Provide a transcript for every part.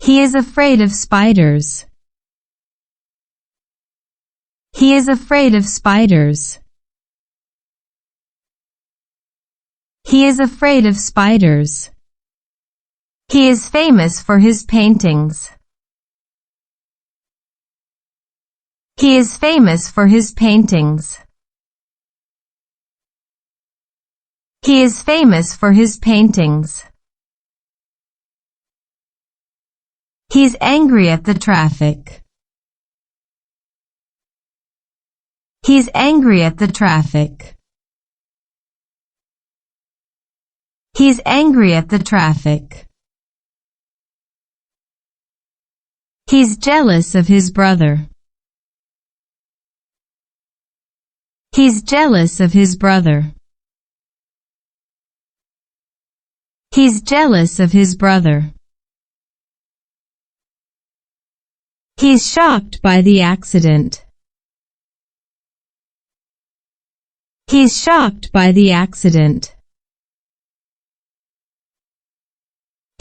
He is afraid of spiders. He is afraid of spiders. He is afraid of spiders. He is famous for his paintings. He is famous for his paintings. He is famous for his paintings. He's angry at the traffic. He's angry at the traffic. He's angry at the traffic. He's jealous of his brother. He's jealous of his brother. He's jealous of his brother. He's shocked by the accident. He's shocked by the accident.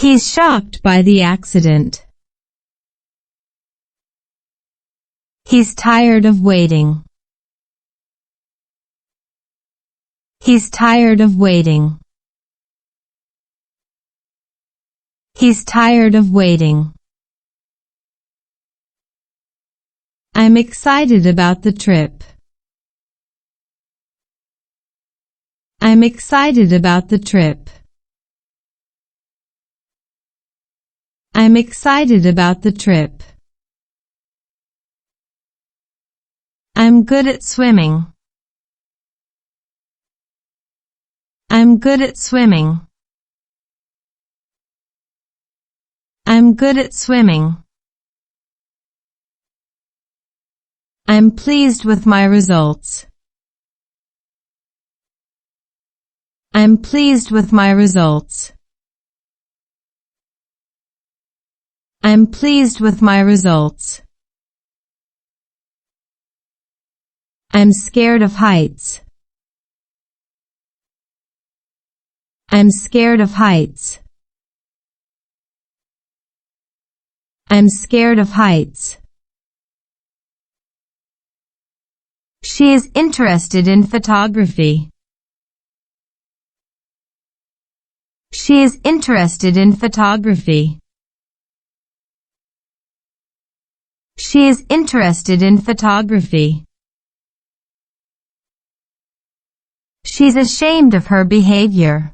He's shocked by the accident. He's tired of waiting. He's tired of waiting. He's tired of waiting. I'm excited about the trip. I'm excited about the trip. I'm excited about the trip. I'm good at swimming. I'm good at swimming. I'm good at swimming. I'm pleased with my results. I'm pleased with my results. I'm pleased with my results. I'm scared of heights. I'm scared of heights. I'm scared of heights. She is interested in photography. She is interested in photography. She is interested in photography. She's ashamed of her behavior.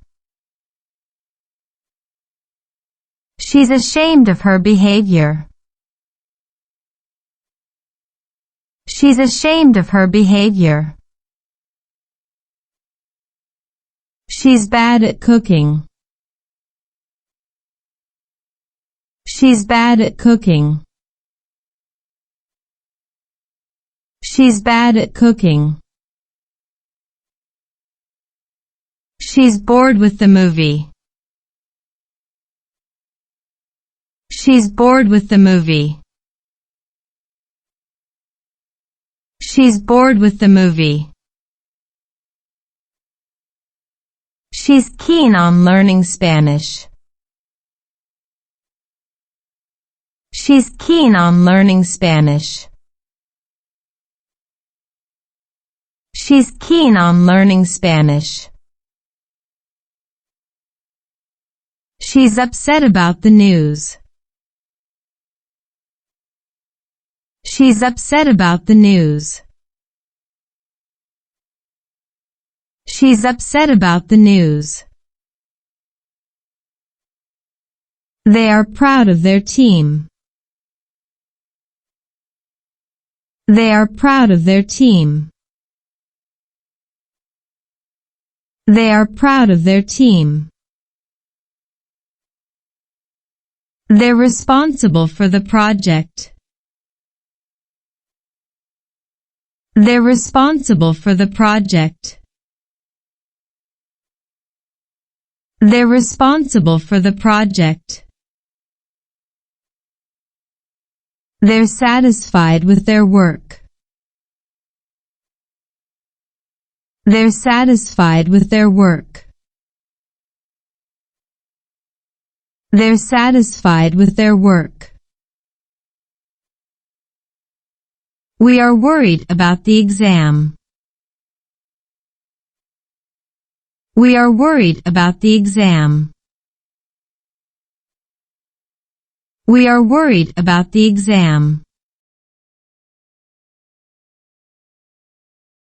She's ashamed of her behavior. She's ashamed of her behavior. She's bad at cooking. She's bad at cooking. She's bad at cooking. She's bored with the movie. She's bored with the movie. She's bored with the movie. She's keen on learning Spanish. She's keen on learning Spanish. She's keen on learning Spanish. She's upset about the news. She's upset about the news. She's upset about the news. They are proud of their team. They are proud of their team. They are proud of their team. They're responsible for the project. They're responsible for the project. They're responsible for the project. They're satisfied with their work. They're satisfied with their work. They're satisfied with their work. We are worried about the exam. We are worried about the exam. We are worried about the exam.